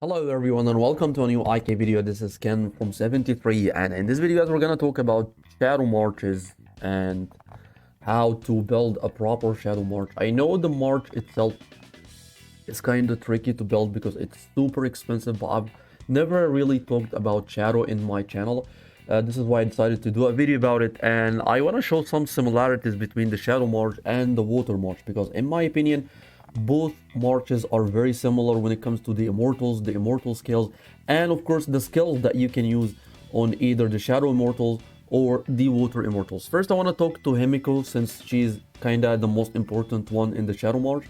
Hello everyone and welcome to a new IK video. This is Ken from 73, and in this video guys we're gonna talk about shadow marches and how to build a proper shadow march. I know the march itself is kind of tricky to build because it's super expensive, but I've never really talked about shadow in my channel. This is why I decided to do a video about it, and I want to show some similarities between the shadow march and the water march because in my opinion both marches are very similar when it comes to the immortal skills, and of course the skills that you can use on either the shadow immortals or the water immortals. First I want to talk to Himiko since she's kinda the most important one in the shadow march,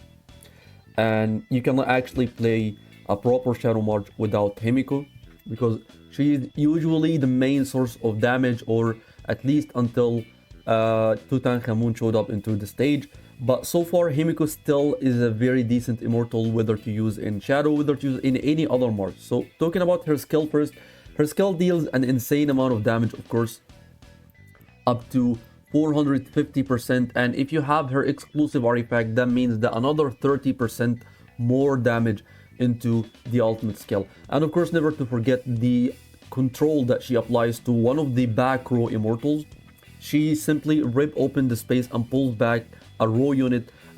and you cannot actually play a proper shadow march without Himiko because she's usually the main source of damage, or at least until Tutankhamun showed up into the stage. But so far Himiko still is a very decent immortal, whether to use in shadow, whether to use in any other march. So talking about her skill first, her skill deals an insane amount of damage, of course, up to 450%, and if you have her exclusive artifact that means that another 30% more damage into the ultimate skill. And of course never to forget the control that she applies to one of the back row immortals. She simply rip open the space and pulls back a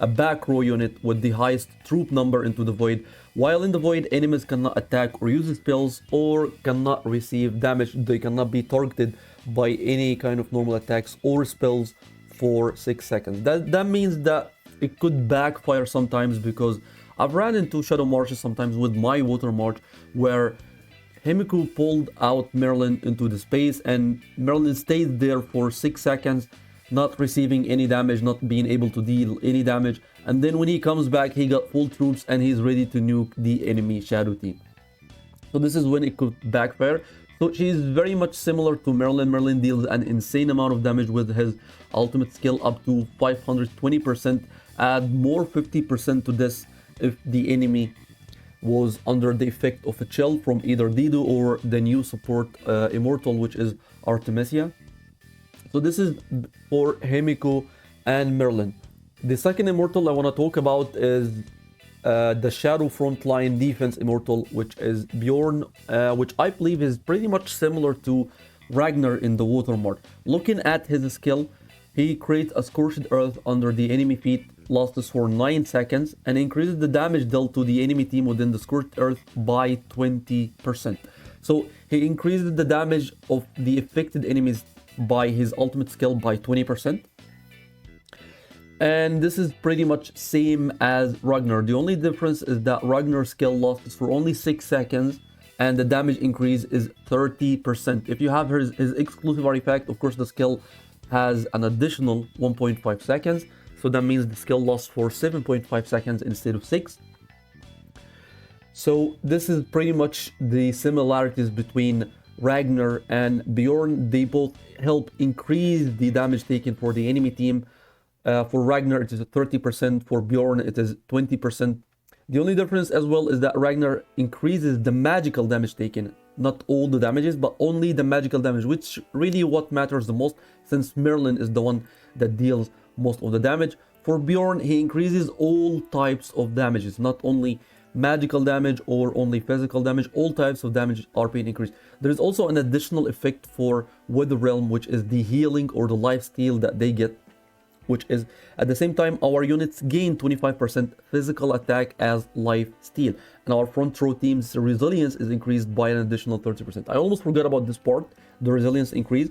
back row unit with the highest troop number into the void. While in the void, enemies cannot attack or use spells or cannot receive damage. They cannot be targeted by any kind of normal attacks or spells for 6 seconds. That means that it could backfire sometimes, because I've ran into shadow marches sometimes with my water march where Himiko pulled out Merlin into the space and Merlin stayed there for 6 seconds, not receiving any damage, not being able to deal any damage, and then when he comes back he got full troops and he's ready to nuke the enemy shadow team. So this is when it could backfire. So she is very much similar to Merlin. Merlin deals an insane amount of damage with his ultimate skill, up to 520%. Add more 50% to this if the enemy was under the effect of a chill from either Dido or the new support immortal, which is Artemisia. So this is for Himiko and Merlin. The second immortal I want to talk about is the Shadow Frontline Defense immortal, which is Bjorn, which I believe is pretty much similar to Ragnar in the Water March. Looking at his skill, he creates a scorched earth under the enemy feet, lasts for 9 seconds, and increases the damage dealt to the enemy team within the scorched earth by 20%. So he increases the damage of the affected enemies by his ultimate skill by 20%. And this is pretty much same as Ragnar. The only difference is that Ragnar's skill lasts for only 6 seconds and the damage increase is 30%. If you have his exclusive artifact, of course the skill has an additional 1.5 seconds. So that means the skill lasts for 7.5 seconds instead of 6. So this is pretty much the similarities between Ragnar and Bjorn. They both help increase the damage taken for the enemy team. For Ragnar it is 30%, for Bjorn it is 20%. The only difference as well is that Ragnar increases the magical damage taken, not all the damages, but only the magical damage, which really what matters the most, since Merlin is the one that deals most of the damage. For Bjorn, he increases all types of damages, not only magical damage or only physical damage. All types of damage are being increased. There is also an additional effect for Weather Realm, which is the healing or the life steal that they get, which is at the same time our units gain 25% physical attack as life steal, and our front row team's resilience is increased by an additional 30%. I almost forgot about this part, the resilience increase.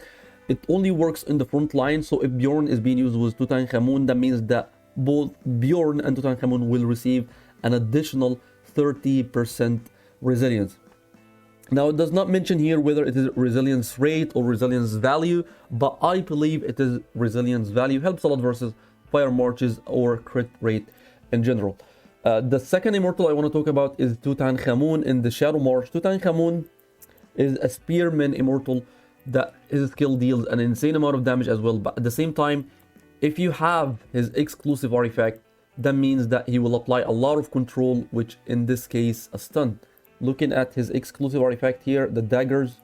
It only works in the front line, so if Bjorn is being used with Tutankhamun, that means that both Bjorn and Tutankhamun will receive an additional 30% resilience. Now it does not mention here whether it is resilience rate or resilience value, but I believe it is resilience value. Helps a lot versus fire marches or crit rate in general. The second immortal I want to talk about is Tutankhamun in the Shadow March. Tutankhamun is a spearman immortal that his skill deals an insane amount of damage as well, but at the same time, if you have his exclusive artifact, that means that he will apply a lot of control, which in this case a stun. Looking at his exclusive artifact here, the daggers.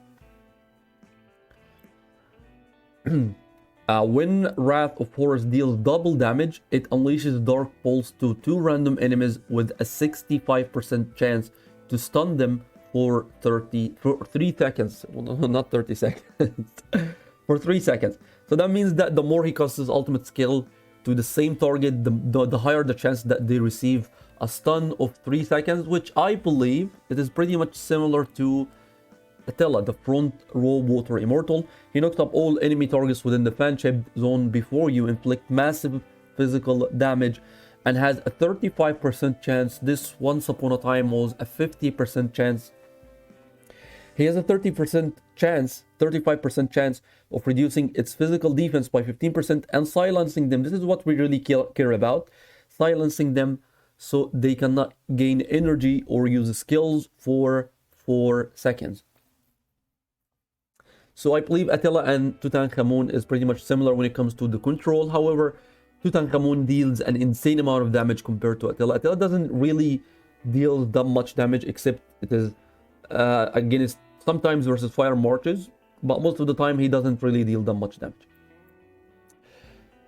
When Wrath of Horus deals double damage, it unleashes Dark Pulse to 2 random enemies with a 65% chance to stun them for 3 seconds. Well, no, not 30 seconds. For 3 seconds. So that means that the more he casts his ultimate skill to the same target, the higher the chance that they receive a stun of 3 seconds, which I believe it is pretty much similar to Attila, the front row water immortal. He knocked up all enemy targets within the fan-shaped zone before you, inflict massive physical damage, and has a 35% chance. This once upon a time was a 50% chance. He has a 30% chance, 35% chance of reducing its physical defense by 15% and silencing them. This is what we really care about. Silencing them so they cannot gain energy or use skills for 4 seconds. So I believe Attila and Tutankhamun is pretty much similar when it comes to the control. However, Tutankhamun deals an insane amount of damage compared to Attila. Attila doesn't really deal that much damage, except it is against sometimes versus fire marches, but most of the time he doesn't really deal that much damage.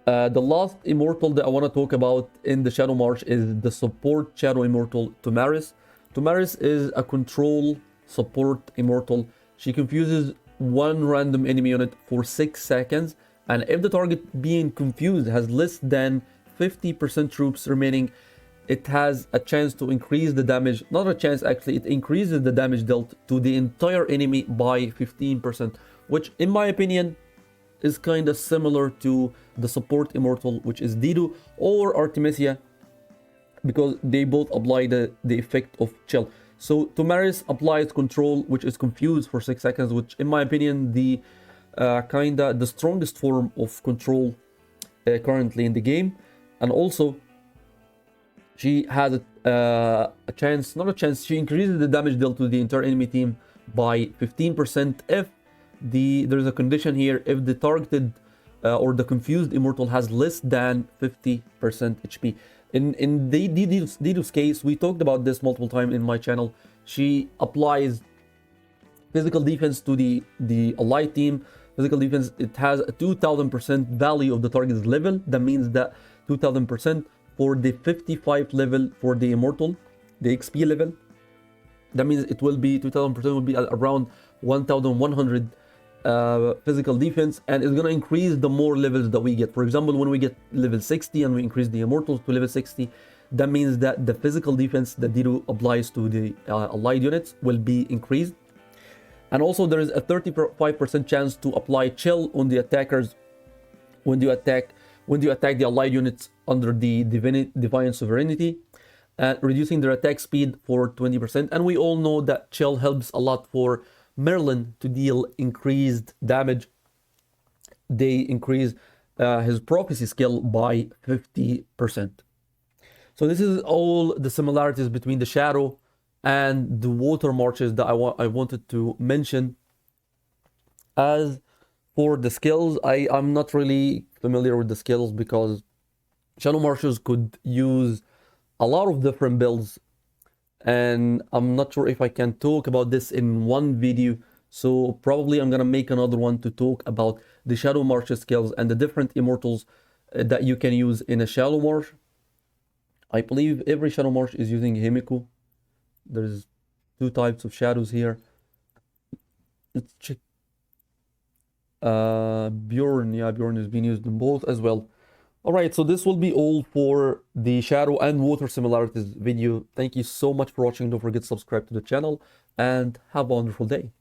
The last immortal that I want to talk about in the Shadow March is the support Shadow Immortal Tomaris. Tomaris is a control support immortal. She confuses one random enemy unit for 6 seconds, and if the target being confused has less than 50% troops remaining, it has a chance to increase the damage. Not a chance, actually, it increases the damage dealt to the entire enemy by 15%, which in my opinion is kind of similar to the support immortal, which is Dido or Artemisia, because they both apply the effect of chill. So Tomaris applies control, which is confused for 6 seconds, which in my opinion the the strongest form of control currently in the game. And also she has a chance, not a chance, she increases the damage dealt to the entire enemy team by 15% if there's a condition here, if the targeted or the confused immortal has less than 50% HP. In Dido's case, we talked about this multiple times in my channel. She applies physical defense to the allied team. Physical defense, it has a 2000% value of the target's level. That means that 2000% for the 55 level for the immortal, the XP level. That means it will be 2000% will be around 1100 physical defense, and it's gonna increase the more levels that we get. For example, when we get level 60 and we increase the immortals to level 60, that means that the physical defense that Dido applies to the allied units will be increased. And also there is a 35% chance to apply chill on the attackers when you attack the allied units under the divine sovereignty, reducing their attack speed for 20%. And we all know that chill helps a lot for Merlin to deal increased damage. They increase his prophecy skill by 50%. So this is all the similarities between the Shadow and the Water Marches that I wanted to mention. As for the skills, I'm not really familiar with the skills because Shadow Marches could use a lot of different builds, and I'm not sure if I can talk about this in one video. So probably I'm gonna make another one to talk about the Shadow March skills and the different immortals that you can use in a Shadow March. I believe every Shadow March is using Himiko. There's 2 types of shadows here. Let's check. Bjorn, yeah, Bjorn is being used in both as well. Alright, so this will be all for the Shadow and Water similarities video. Thank you so much for watching. Don't forget to subscribe to the channel and have a wonderful day.